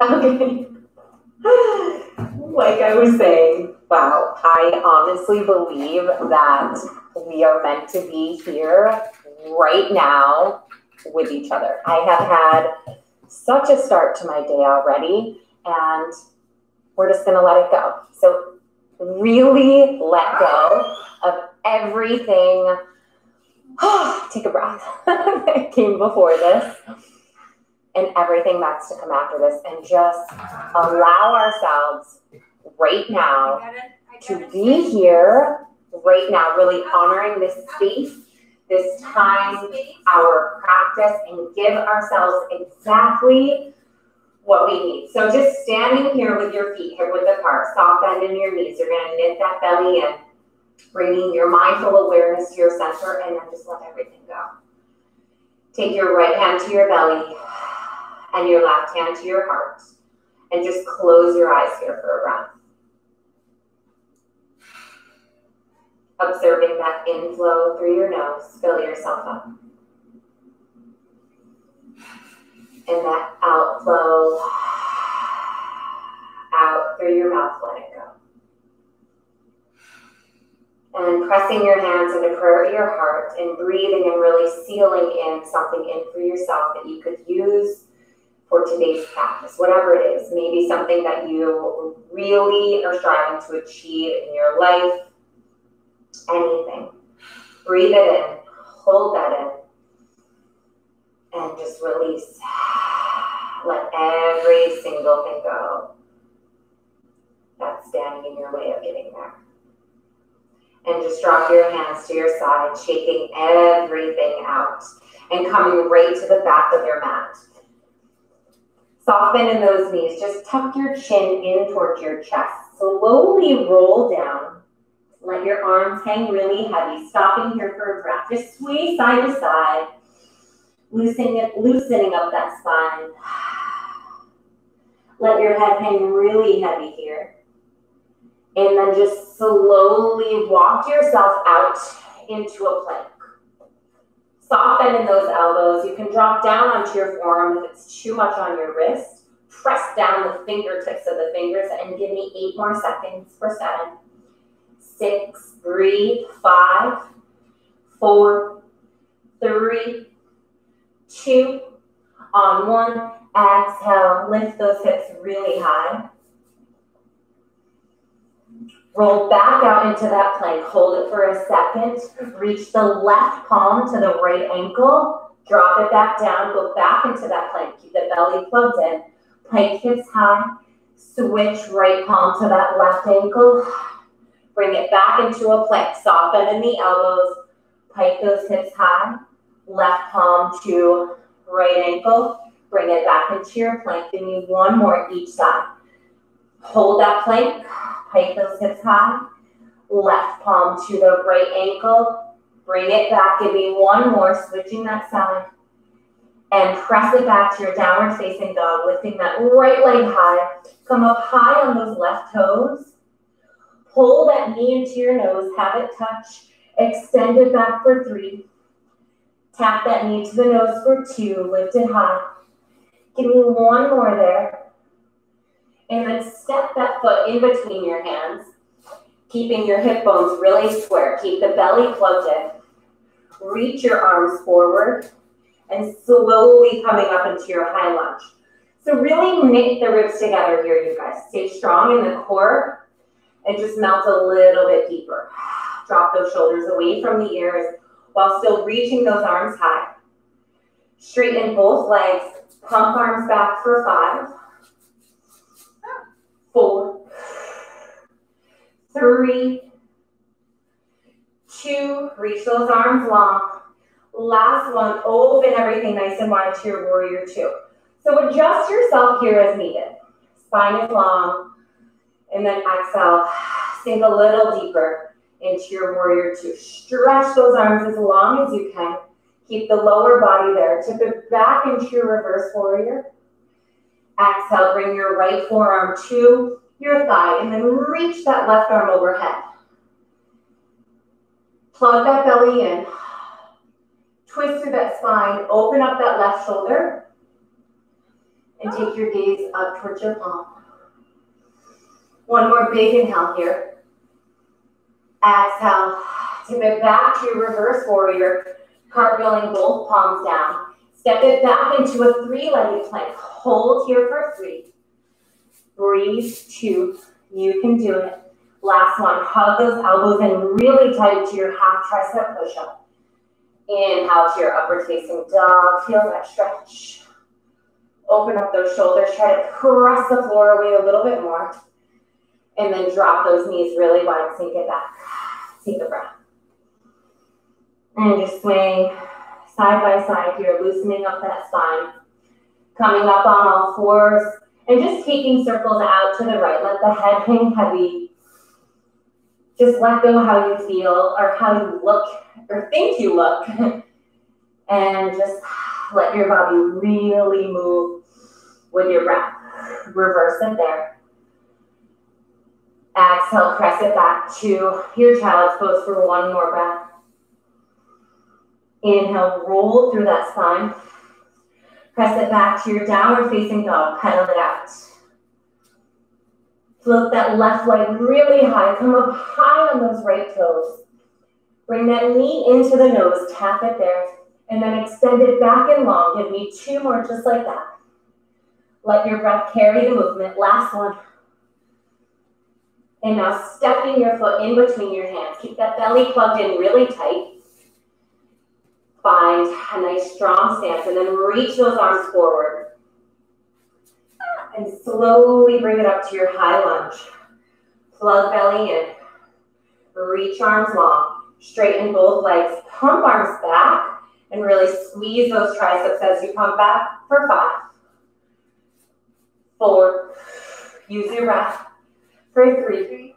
Okay. Like I was saying, wow, I honestly believe that we are meant to be here right now with each other. I have had such a start to my day already, and we're just going to let it go. So really let go of everything. Take a breath. That came before this, and everything that's to come after this, and just allow ourselves right now to be here right now, really honoring this space, this time, our practice, and give ourselves exactly what we need. So just standing here with your feet hip width apart, soft bend in your knees. You're going to knit that belly in, bringing your mindful awareness to your center, and then just let everything go. Take your right hand to your belly and your left hand to your heart, and just close your eyes here for a breath. Observing that inflow through your nose, fill yourself up. And that outflow out through your mouth, let it go. And pressing your hands into prayer to your heart and breathing and really sealing in something in for yourself that you could use for today's practice, whatever it is. Maybe something that you really are striving to achieve in your life, anything. Breathe it in, hold that in, and just release. Let every single thing go that's standing in your way of getting there. And just drop your hands to your side, shaking everything out and coming right to the back of your mat. Soften in those knees. Just tuck your chin in towards your chest. Slowly roll down. Let your arms hang really heavy. Stopping here for a breath. Just sway side to side. Loosening up that spine. Let your head hang really heavy here. And then just slowly walk yourself out into a plank. Soft bend in those elbows. You can drop down onto your forearm if it's too much on your wrist. Press down the fingertips of the fingers and give me 8 more seconds for 7, 6, breathe, 5, 4, 3, 2, on 1. Exhale, lift those hips really high. Roll back out into that plank. Hold it for a second. Reach the left palm to the right ankle. Drop it back down. Go back into that plank. Keep the belly plugged in. Plank hips high. Switch right palm to that left ankle. Bring it back into a plank. Soft bend in the elbows. Pike those hips high. Left palm to right ankle. Bring it back into your plank. Give me 1 more each side. Hold that plank. Pike those hips high. Left palm to the right ankle. Bring it back. Give me 1 more. Switching that side. And press it back to your downward facing dog. Lifting that right leg high. Come up high on those left toes. Pull that knee into your nose. Have it touch. Extend it back for 3. Tap that knee to the nose for 2. Lift it high. Give me 1 more there. And then step that foot in between your hands, keeping your hip bones really square. Keep the belly plugged in. Reach your arms forward and slowly coming up into your high lunge. So really knit the ribs together here, you guys. Stay strong in the core and just melt a little bit deeper. Drop those shoulders away from the ears while still reaching those arms high. Straighten both legs. Pump arms back for 5. 4, 3, 2, reach those arms long. Last one, open everything nice and wide to your warrior 2. So adjust yourself here as needed. Spine is long, and then exhale, sink a little deeper into your warrior 2. Stretch those arms as long as you can. Keep the lower body there. Tip it back into your reverse warrior. Exhale, bring your right forearm to your thigh and then reach that left arm overhead. Plug that belly in. Twist through that spine. Open up that left shoulder. And take your gaze up towards your palm. One more big inhale here. Exhale, tip it back to your reverse warrior, cartwheeling both palms down. Step it back into a three-legged plank. Hold here for 3. Breathe, 2. You can do it. Last one, hug those elbows in really tight to your half tricep push-up. Inhale to your upward facing dog. Feel that stretch. Open up those shoulders. Try to press the floor away a little bit more. And then drop those knees really wide. Sink it back. Take a breath. And just swing side by side here, loosening up that spine. Coming up on all fours. And just taking circles out to the right. Let the head hang heavy. Just let go how you feel or how you look or think you look. And just let your body really move with your breath. Reverse it there. Exhale, press it back to your child's pose for one more breath. Inhale, roll through that spine. Press it back to your downward facing dog. Pedal it out. Float that left leg really high. Come up high on those right toes. Bring that knee into the nose. Tap it there. And then extend it back and long. Give me 2 more just like that. Let your breath carry the movement. Last one. And now stepping your foot in between your hands. Keep that belly plugged in really tight. Find a nice strong stance and then reach those arms forward. And slowly bring it up to your high lunge. Plug belly in. Reach arms long. Straighten both legs. Pump arms back and really squeeze those triceps as you pump back for 5. 4. Use your breath. For 3.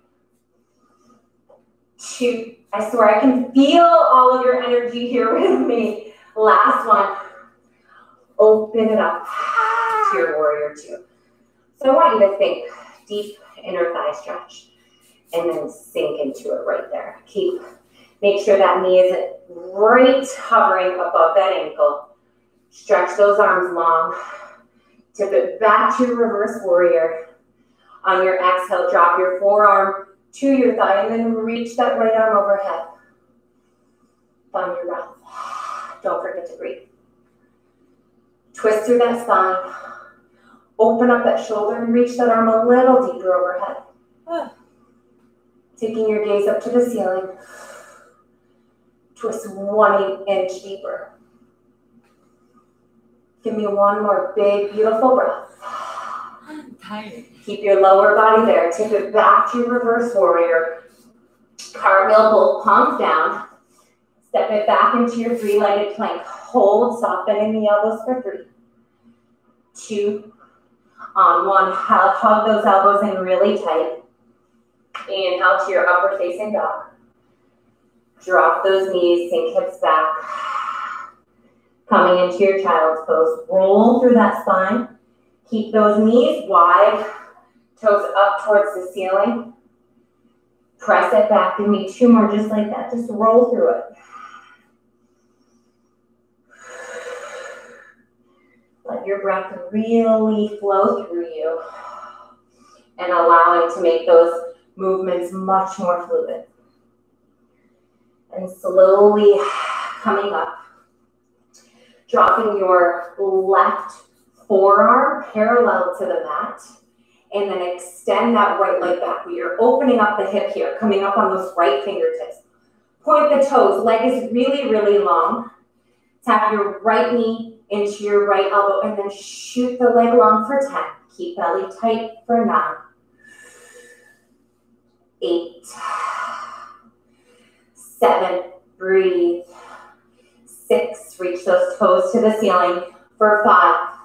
2. I swear I can feel all of your energy here with me. Last one. Open it up to your warrior 2. So I want you to think deep inner thigh stretch and then sink into it right there. Make sure that knee is right hovering above that ankle. Stretch those arms long. Tip it back to reverse warrior. On your exhale, drop your forearm to your thigh and then reach that right arm overhead. Find your breath. Don't forget to breathe. Twist through that spine. Open up that shoulder and reach that arm a little deeper overhead. Taking your gaze up to the ceiling. Twist 1 inch deeper. Give me one more big, beautiful breath. I'm tired. Keep your lower body there. Tip it back to reverse warrior. Cartwheel both palms down. Step it back into your 3-legged plank. Hold, softening the elbows for 3. 2. On 1, hug those elbows in really tight. Inhale to your upward facing dog. Drop those knees, sink hips back. Coming into your child's pose. Roll through that spine. Keep those knees wide, toes up towards the ceiling. Press it back. Give me 2 more just like that. Just roll through it. Let your breath really flow through you and allowing to make those movements much more fluid. And slowly coming up, dropping your left forearm parallel to the mat, and then extend that right leg back. You're opening up the hip here, coming up on those right fingertips. Point the toes, leg is really, really long. Tap your right knee into your right elbow, and then shoot the leg long for 10. Keep belly tight for 9. 8. 7, breathe. 6, reach those toes to the ceiling for 5.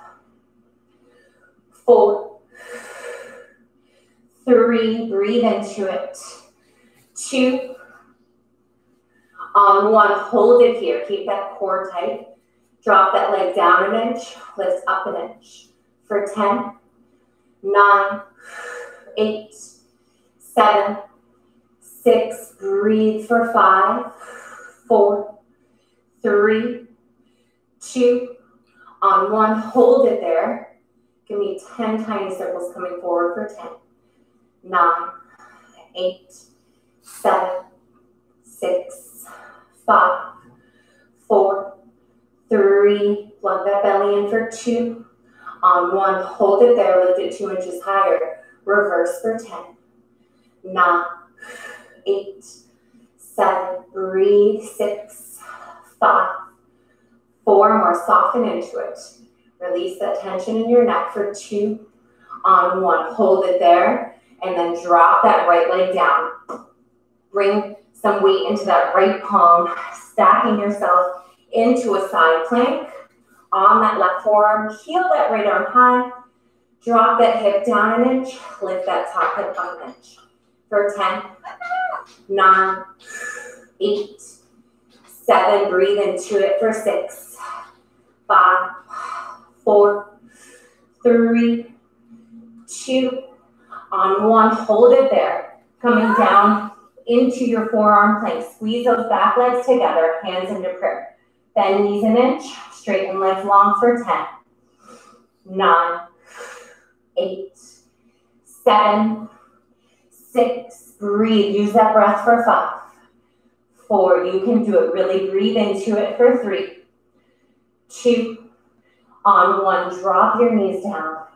4, 3, breathe into it. 2, on 1, hold it here. Keep that core tight. Drop that leg down an inch, lift up an inch. For 10, 9, 8, 7, 6, breathe for 5, 4, 3, 2, on 1, hold it there. Give me 10 tiny circles coming forward for 10, 9, 8, 7, 6, 5, 4, 3, plug that belly in for 2, on 1, hold it there, lift it 2 inches higher, reverse for 10, 9, 8, 7, breathe, 6, 5, 4 more, soften into it. Release that tension in your neck for 2, on 1, hold it there, and then drop that right leg down. Bring some weight into that right palm, stacking yourself into a side plank. On that left forearm, heel that right arm high, drop that hip down an inch, lift that top hip up an inch. For 10, 9, 8, 7, breathe into it for 6, 5, 4, 3, 2, on 1, hold it there. Coming down into your forearm plank. Squeeze those back legs together, hands into prayer. Bend knees an inch, straighten legs long for 10, 9, 8, 7, 6, breathe. Use that breath for 5, 4, you can do it. Really breathe into it for 3, 2, on 1, drop your knees down.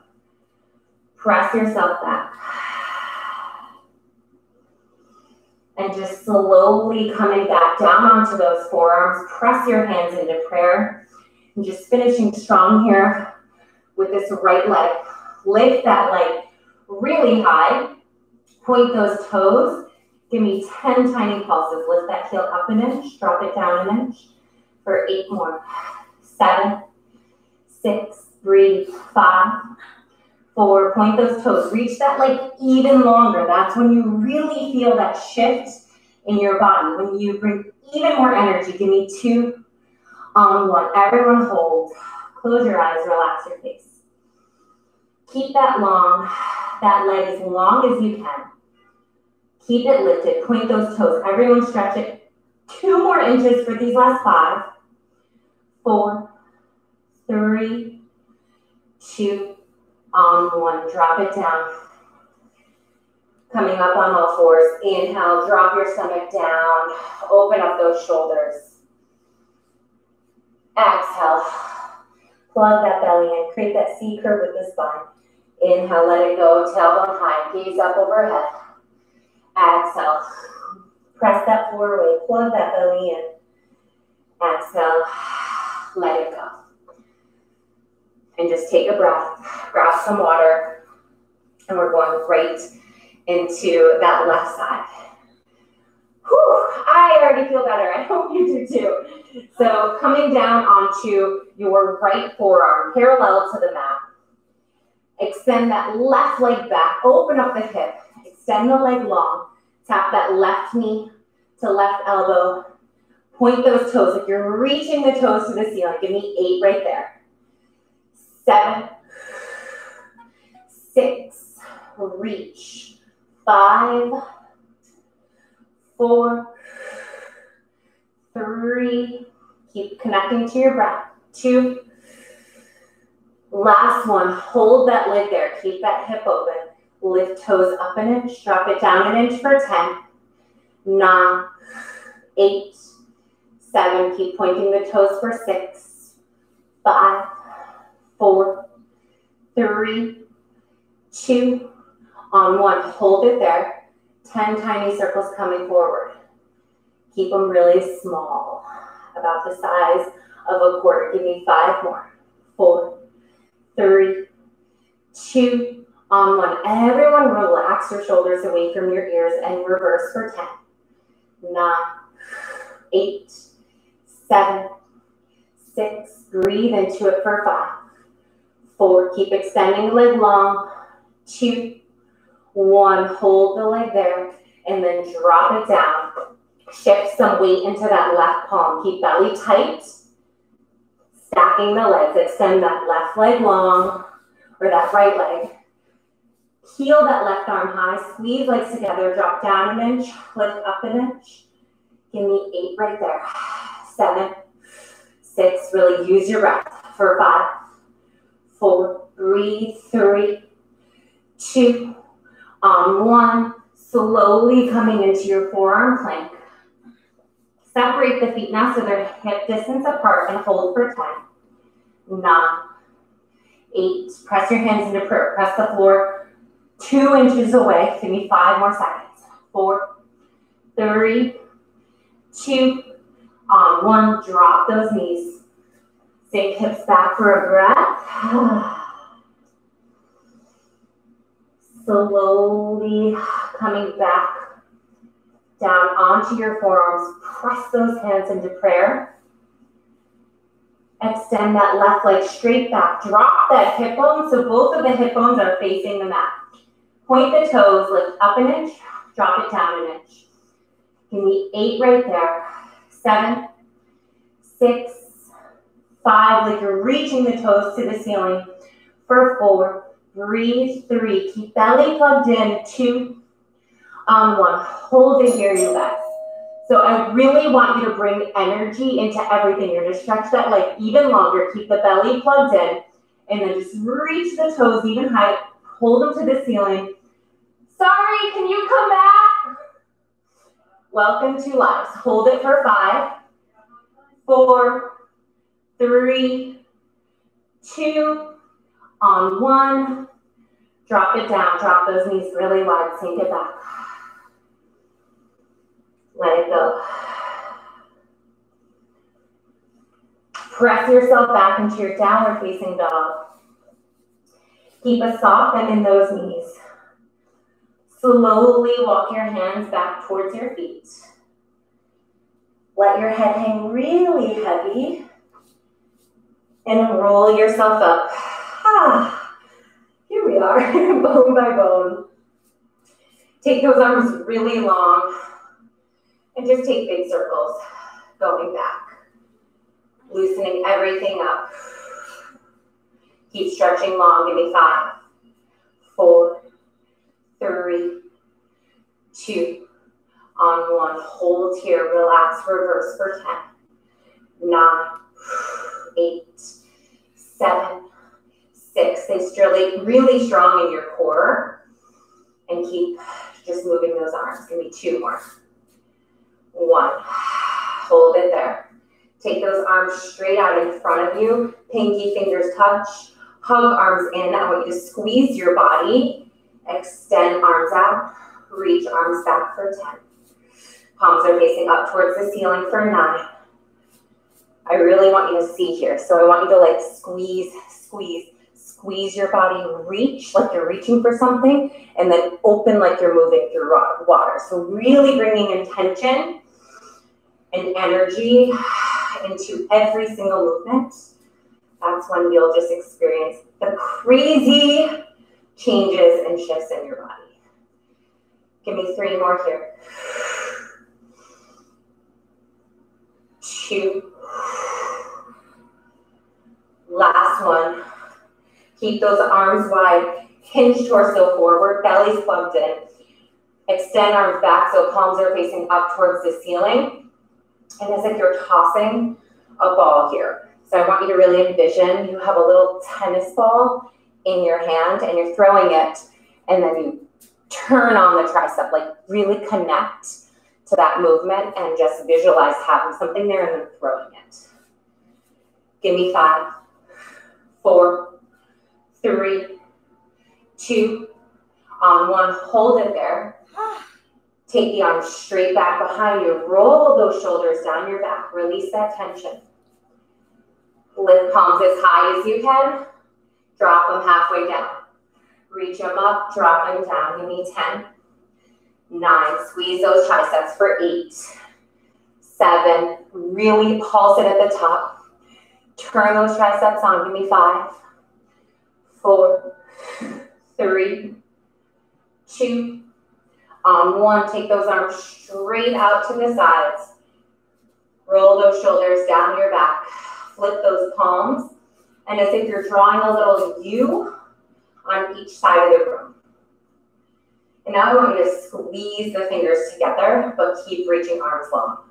Press yourself back. And just slowly coming back down onto those forearms. Press your hands into prayer. And just finishing strong here with this right leg. Lift that leg really high. Point those toes. Give me 10 tiny pulses. Lift that heel up an inch. Drop it down an inch for 8 more. 7, 6, breathe, 5, 4, point those toes. Reach that leg even longer. That's when you really feel that shift in your body. When you bring even more energy. Give me 2, on 1. Everyone hold. Close your eyes, relax your face. Keep that leg as long as you can. Keep it lifted. Point those toes. Everyone stretch it 2 more inches for these last 5, 4, 3, 2, on 1. Drop it down. Coming up on all fours. Inhale, drop your stomach down. Open up those shoulders. Exhale. Plug that belly in. Create that C curve with the spine. Inhale, let it go. Tailbone high. Gaze up overhead. Exhale. Press that forward weight. Plug that belly in. Exhale. Let it go. And just take a breath. Grab some water. And we're going right into that left side. Whew, I already feel better. I hope you do too. So coming down onto your right forearm, parallel to the mat. Extend that left leg back. Open up the hip. Extend the leg long. Tap that left knee to left elbow. Point those toes. Like you're reaching the toes to the ceiling. Give me 8 right there. 7, 6, reach. 5, 4, 3, keep connecting to your breath. 2, last one, hold that leg there. Keep that hip open. Lift toes up an inch, drop it down an inch for 10, 9, 8, 7, keep pointing the toes for 6, 5, 4, 3, 2, on 1, hold it there. 10 tiny circles coming forward. Keep them really small, about the size of a quarter. Give me 5 more. 4, 3, 2, on 1. Everyone relax your shoulders away from your ears and reverse for 10, 9, 8, 7, 6, breathe into it for 5, 4, keep extending the leg long, 2, 1, hold the leg there, and then drop it down. Shift some weight into that left palm. Keep belly tight. Stacking the legs. Extend that left leg long, or that right leg. Heel that left arm high. Squeeze legs together. Drop down an inch. Lift up an inch. Give me 8 right there. 7, 6. Really use your breath for 5, 4, Breathe. 3, 2, on 1. Slowly coming into your forearm plank. Separate the feet now so they're hip distance apart and hold for 10, 9, 8. Press your hands into prayer. Press the floor 2 inches away. Give me 5 more seconds. 4, 3, 2, on 1. Drop those knees. Sink hips back for a breath. Slowly coming back down onto your forearms. Press those hands into prayer. Extend that left leg straight back. Drop that hip bone so both of the hip bones are facing the mat. Point the toes, lift up an inch, drop it down an inch. Give me 8 right there. 7, 6, 5, like you're reaching the toes to the ceiling. For 4, breathe. 3, keep belly plugged in. 2, on 1. Hold it here, you guys. So I really want you to bring energy into everything. You're gonna stretch that leg even longer. Keep the belly plugged in. And then just reach the toes even higher. Hold them to the ceiling. Sorry, can you come back? Welcome to lives. Hold it for 5, 4, 3, 2, on 1. Drop it down. Drop those knees really wide. Sink it back. Let it go. Press yourself back into your downward facing dog. Keep a soft bend in those knees. Slowly walk your hands back towards your feet. Let your head hang really heavy. And roll yourself up. Here we are, bone by bone. Take those arms really long. And just take big circles, going back. Loosening everything up. Keep stretching long. Give me 5, 4, 3, 2, on 1. Hold here. Relax. Reverse for 10, 9, 8, 7, 6. Stay really strong in your core. And keep just moving those arms. Give me 2 more. 1. Hold it there. Take those arms straight out in front of you. Pinky fingers touch. Hug arms in. I want you to squeeze your body. Extend arms out. Reach arms back for 10. Palms are facing up towards the ceiling for 9. I really want you to see here. So I want you to like squeeze, squeeze, squeeze your body. Reach like you're reaching for something. And then open like you're moving through water. So really bringing intention and energy into every single movement. That's when you'll just experience the crazy changes and shifts in your body. Give me 3 more here. 2. Last one. Keep those arms wide. Hinge torso forward. Belly's plugged in. Extend arms back so palms are facing up towards the ceiling. And as if you're tossing a ball here. So I want you to really envision you have a little tennis ball in your hand and you're throwing it and then you turn on the tricep, like really connect to that movement and just visualize having something there and then throwing it. Give me 5, 4, 3, 2, on 1. Hold it there. Take the arms straight back behind you. Roll those shoulders down your back. Release that tension. Lift palms as high as you can. Drop them halfway down. Reach them up, drop them down. Give me 10, 9. Squeeze those triceps for 8, 7. Really pulse it at the top. Turn those triceps on. Give me 5, 4, 3, 2, on 1. Take those arms straight out to the sides. Roll those shoulders down your back. Flip those palms. And as if you're drawing a little U on each side of the room. And now I want you to squeeze the fingers together, but keep reaching arms long.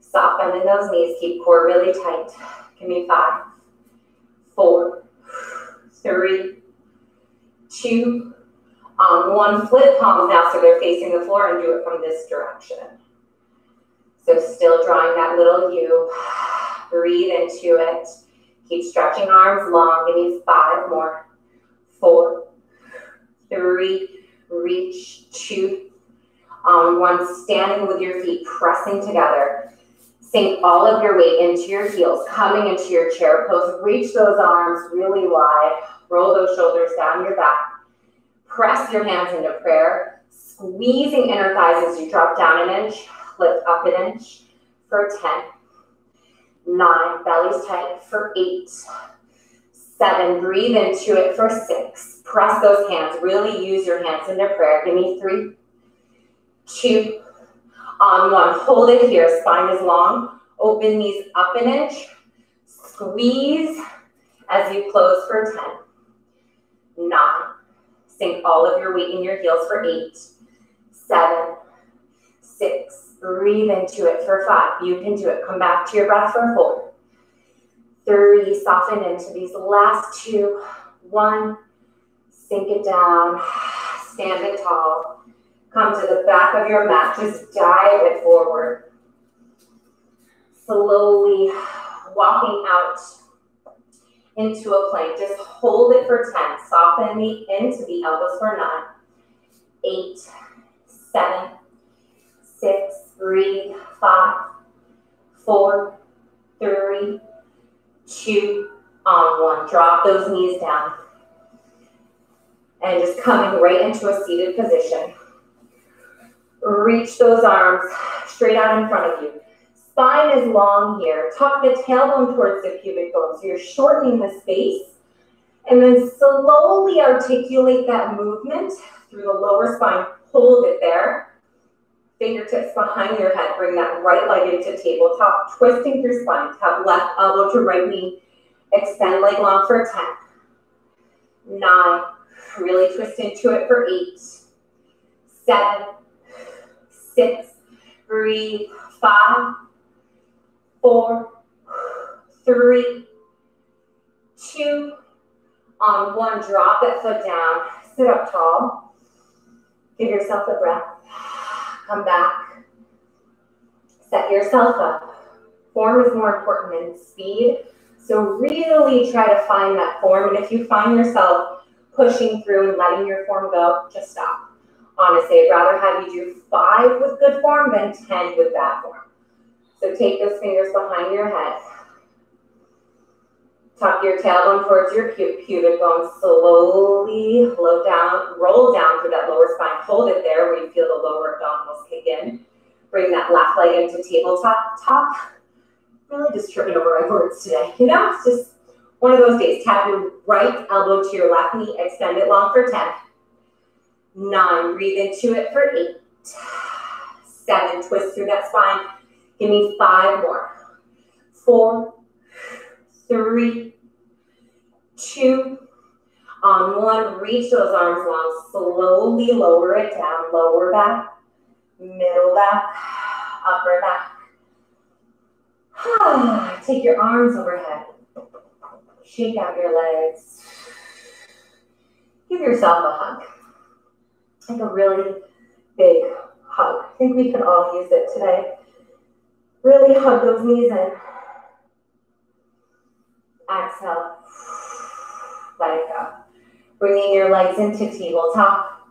Soft bend in those knees. Keep core really tight. Give me 5, 4, 3, 2, on 1. Flip palms now so they're facing the floor and do it from this direction. So still drawing that little U. Breathe into it. Keep stretching arms long. Give me 5 more. 4, 3, reach, 2, on 1. Standing with your feet pressing together. Sink all of your weight into your heels, coming into your chair pose. Reach those arms really wide. Roll those shoulders down your back. Press your hands into prayer. Squeezing inner thighs as you drop down an inch. Lift up an inch for 10. 9, belly's tight for 8. 7, breathe into it for 6. Press those hands. Really use your hands into prayer. Give me 3, 2, on 1. Hold it here. Spine is long. Open knees up an inch. Squeeze as you close for 10. 9. Sink all of your weight in your heels for 8. 7, 6. Breathe into it for 5. You can do it. Come back to your breath for 4. 3. Soften into these last 2. 1. Sink it down. Stand it tall. Come to the back of your mat. Just dive it forward. Slowly walking out into a plank. Just hold it for 10. Soften into the elbows for 9. 8, 7, 6. Breathe. 5, 4, 3, 2, on 1. Drop those knees down. And just coming right into a seated position. Reach those arms straight out in front of you. Spine is long here. Tuck the tailbone towards the pubic bone. So you're shortening the space. And then slowly articulate that movement through the lower spine. Hold it there. Fingertips behind your head. Bring that right leg into tabletop. Twisting through spine. Tap left elbow to right knee. Extend leg long for 10. 9. Really twist into it for 8. 7. 6. Breathe. 5, 4, 3, 2, on 1. Drop that foot down. Sit up tall. Give yourself a breath. Come back. Set yourself up. Form is more important than speed. So really try to find that form. And if you find yourself pushing through and letting your form go, just stop. Honestly, I'd rather have you do 5 with good form than 10 with bad form. So take those fingers behind your head. Tuck your tailbone towards your pubic bone. Slowly roll down through that lower spine. Hold it there where you feel the lower abdominals kick in. Bring that left leg into tabletop. Really just tripping over my words today. You know, it's just one of those days. Tap your right elbow to your left knee. Extend it long for 10. 9. Breathe into it for 8. 7. Twist through that spine. Give me 5 more. 4, 3, 2, on 1. Reach those arms long. Slowly lower it down. Lower back, middle back, upper back. Take your arms overhead. Shake out your legs. Give yourself a hug. Like a really big hug. I think we could all use it today. Really hug those knees in. Exhale. Let it go. Bringing your legs into tabletop.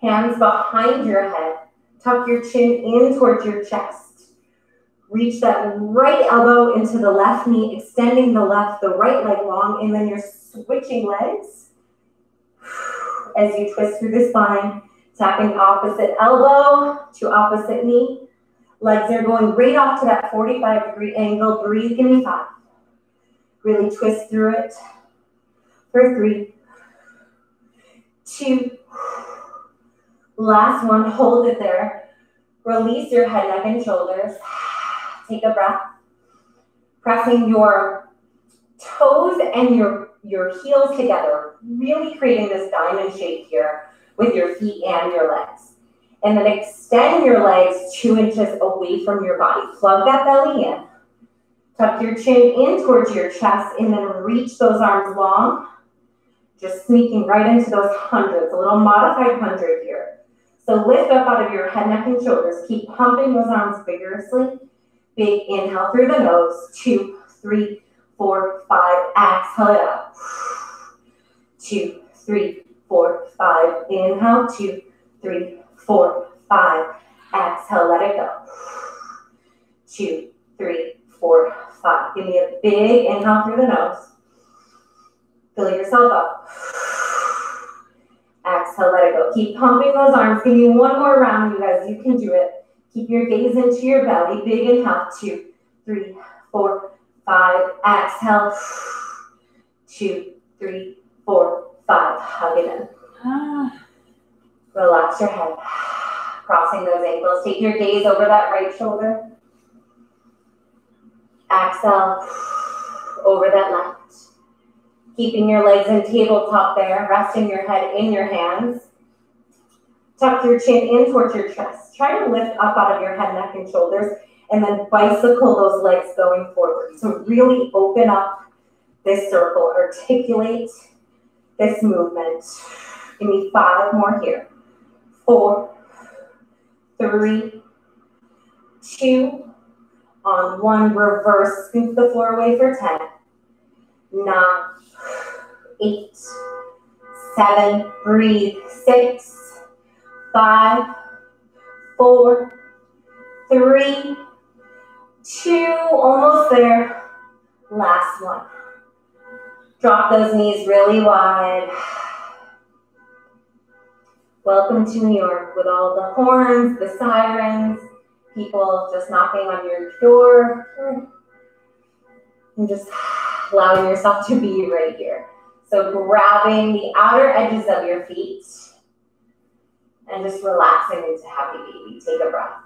Hands behind your head. Tuck your chin in towards your chest. Reach that right elbow into the left knee, extending the right leg long, and then you're switching legs as you twist through the spine, tapping opposite elbow to opposite knee. Legs are going right off to that 45-degree angle. Breathe, give me 5. Really twist through it for 3, 2, last one. Hold it there. Release your head, neck, and shoulders. Take a breath. Pressing your toes and your heels together. Really creating this diamond shape here with your feet and your legs. And then extend your legs 2 inches away from your body. Plug that belly in. Tuck your chin in towards your chest and then reach those arms long. Just sneaking right into those hundreds, a little modified 100 here. So lift up out of your head, neck, and shoulders. Keep pumping those arms vigorously. Big inhale through the nose. 2, 3, 4, 5. Exhale it out. 2, 3, 4, 5. Inhale. 2, 3, 4, 5. Exhale, let it go. 2, 3, 4, 5. Give me a big inhale through the nose. Fill yourself up. Exhale, let it go. Keep pumping those arms. Give me one more round, you guys. You can do it. Keep your gaze into your belly. Big inhale. 2, 3, 4, 5. Exhale. 2, 3, 4, 5. Hug it in. Relax your head. Crossing those ankles. Take your gaze over that right shoulder. Exhale. Over that left. Keeping your legs in tabletop there, resting your head in your hands. Tuck your chin in towards your chest. Try to lift up out of your head, neck, and shoulders, and then bicycle those legs going forward. So really open up this circle. Articulate this movement. Give me 5 more here. 4, 3, 2, on 1. Reverse, scoop the floor away for 10. 9, 8, 7, breathe. 6, 5, 4, 3, 2, almost there. Last one. Drop those knees really wide. Welcome to New York with all the horns, the sirens, people just knocking on your door. And just allowing yourself to be right here. So grabbing the outer edges of your feet and just relaxing into happy baby. Take a breath.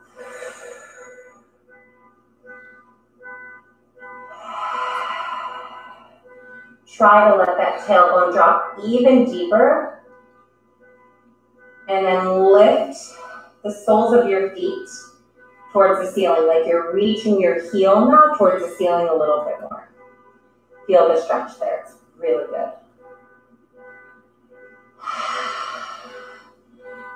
Try to let that tailbone drop even deeper. And then lift the soles of your feet towards the ceiling, like you're reaching your heel now towards the ceiling a little bit more. Feel the stretch there. It's really good.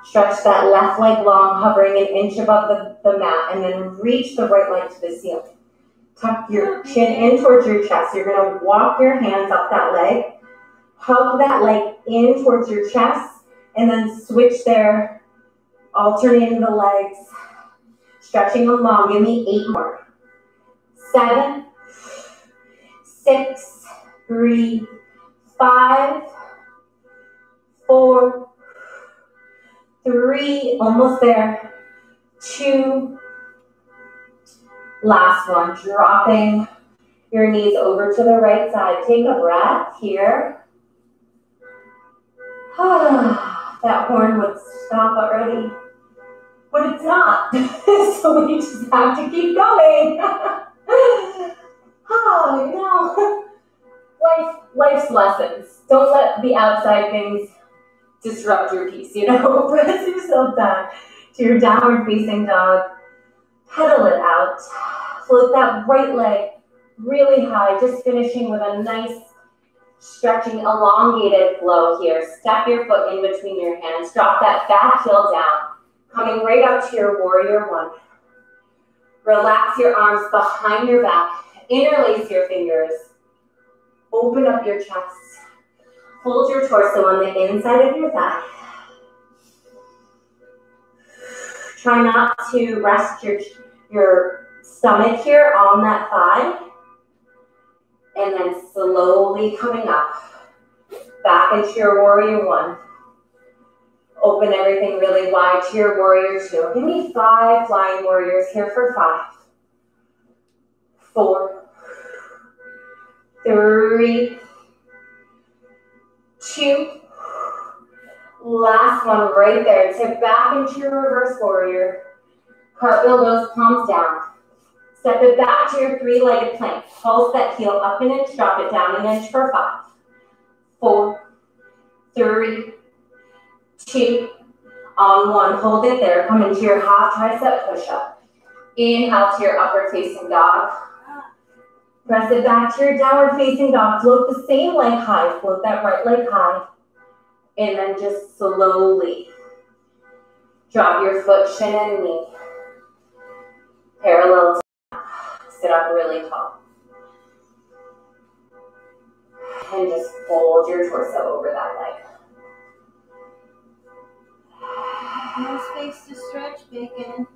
Stretch that left leg long, hovering an inch above the mat, and then reach the right leg to the ceiling. Tuck your chin in towards your chest. You're going to walk your hands up that leg, hug that leg in towards your chest, and then switch there, alternating the legs, stretching them long. Give me 8 more. 7, 6, breathe. 5, 4, 3, almost there. 2, last one. Dropping your knees over to the right side. Take a breath here. That horn would stop already, but it's not. So we just have to keep going. Life's lessons. Don't let the outside things disrupt your peace, Press yourself back to your downward facing dog. Pedal it out. Float that right leg really high, just finishing with a nice stretching, elongated flow here. Step your foot in between your hands. Drop that back heel down. Coming right up to your warrior 1. Relax your arms behind your back. Interlace your fingers. Open up your chest. Hold your torso on the inside of your thigh. Try not to rest your stomach here on that thigh. And then slowly coming up. Back into your warrior 1. Open everything really wide to your warrior 2. Give me 5 flying warriors here for 5. 4, 3, 2. Last one right there. Tip back into your reverse warrior. Cartwheel those palms down. Step it back to your 3-legged plank. Pulse that heel up an inch, drop it down an inch for 5. 4, 3, 2, on 1. Hold it there. Come into your half tricep push-up. Inhale to your upward facing dog. Press it back to your downward facing dog. Float the same leg high. Float that right leg high. And then just slowly drop your foot, shin, and knee. Parallel. Sit up really tall. And just fold your torso over that leg. No space to stretch, Bacon.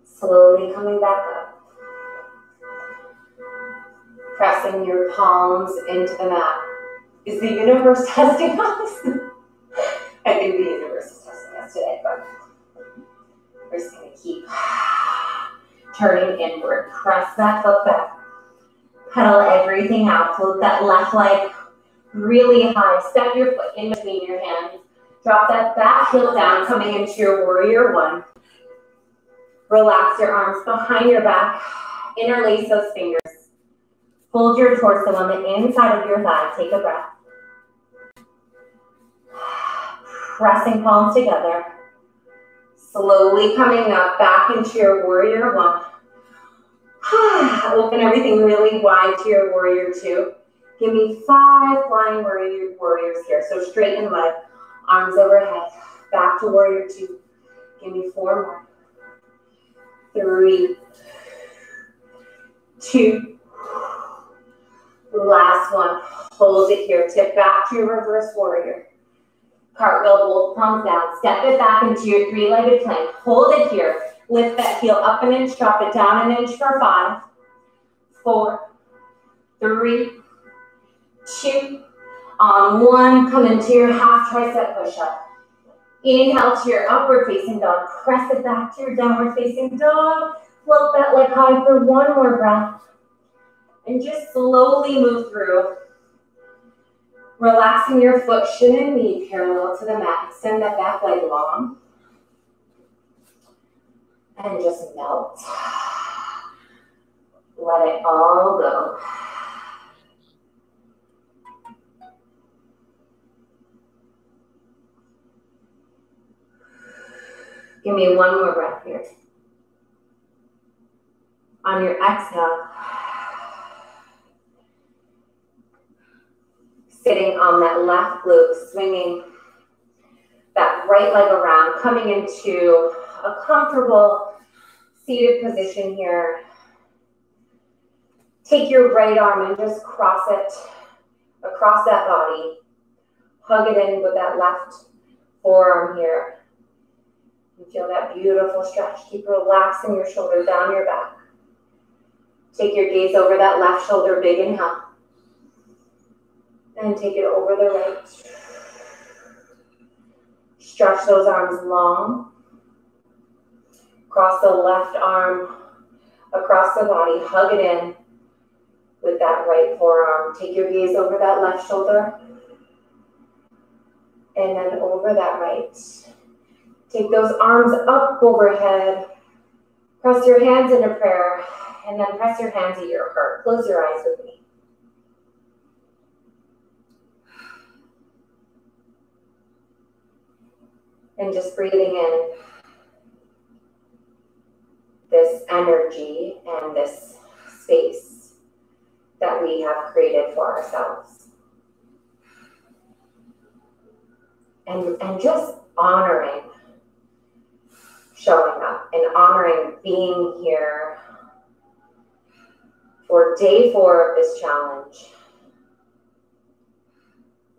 Slowly coming back up. Pressing your palms into the mat. Is the universe testing us? I think the universe is testing us today, but we're just going to keep turning inward. Press that foot back. Pedal everything out. Float that left leg really high. Step your foot in between your hands. Drop that back heel down, coming into your warrior one. Relax your arms behind your back. Interlace those fingers. Hold your torso on the inside of your thigh. Take a breath. Pressing palms together. Slowly coming up back into your warrior one. Open everything really wide to your warrior two. Give me 5 flying warriors here. So straighten leg, arms overhead. Back to warrior two. Give me 4 more. 3, 2. Last one. Hold it here. Tip back to your reverse warrior. Cartwheel, both palms down. Step it back into your 3-legged plank. Hold it here. Lift that heel up an inch. Drop it down an inch for 5, 4, 3, 2. On 1, come into your half tricep push-up. Inhale to your upward facing dog. Press it back to your downward facing dog. Float that leg high for 1 more breath. And just slowly move through. Relaxing your foot, shin, and knee parallel to the mat. Extend that back leg long. And just melt. Let it all go. Give me 1 more breath here. On your exhale, sitting on that left glute, swinging that right leg around, coming into a comfortable seated position here. Take your right arm and just cross it across that body. Hug it in with that left forearm here. You feel that beautiful stretch. Keep relaxing your shoulder down your back. Take your gaze over that left shoulder, big inhale. And take it over the right. Stretch those arms long. Cross the left arm across the body. Hug it in with that right forearm. Take your gaze over that left shoulder. And then over that right. Take those arms up overhead. Press your hands into prayer. And then press your hands at your heart. Close your eyes with me. And just breathing in this energy and this space that we have created for ourselves. And just honoring showing up and honoring being here for day 4 of this challenge.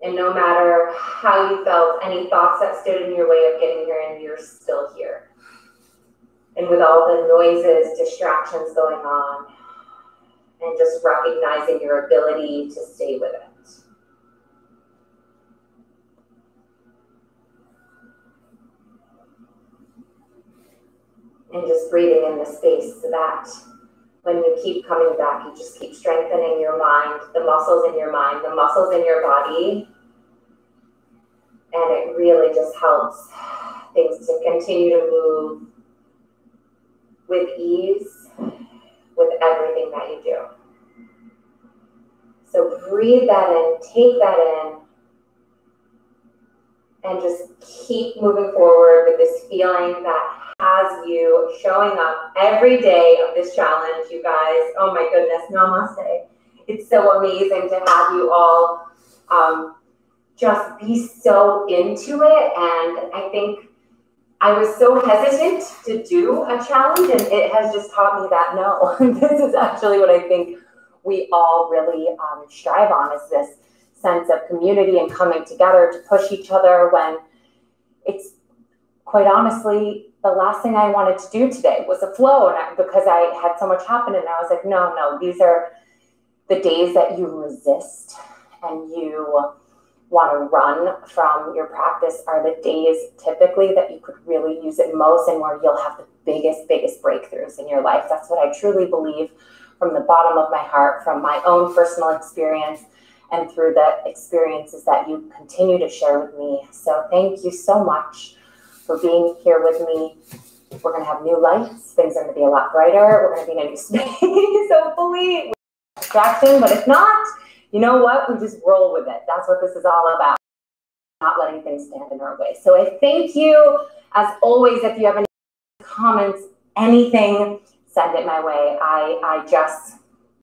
And no matter how you felt, any thoughts that stood in your way of getting here, and you're still here. And with all the noises, distractions going on, and just recognizing your ability to stay with it. And just breathing in the space so that when you keep coming back, you just keep strengthening your mind, the muscles in your mind, the muscles in your body. And it really just helps things to continue to move with ease with everything that you do. So breathe that in, take that in, and just keep moving forward with this feeling that has you showing up every day of this challenge, you guys. Oh my goodness, namaste. It's so amazing to have you all just be so into it. And I think I was so hesitant to do a challenge, and it has just taught me that no, this is actually what I think we all really strive on, is this sense of community and coming together to push each other when it's, quite honestly, the last thing I wanted to do today was a flow, and because I had so much happen, and I was like, no, these are the days that you resist and you want to run from your practice are the days typically that you could really use it most and where you'll have the biggest breakthroughs in your life. That's what I truly believe from the bottom of my heart, from my own personal experience and through the experiences that you continue to share with me. So thank you so much for being here with me. We're going to have new lights. Things are going to be a lot brighter. We're going to be in a new space, hopefully. Distraction, but if not, you know what? We just roll with it. That's what this is all about. Not letting things stand in our way. So I thank you. As always, if you have any comments, anything, send it my way. I just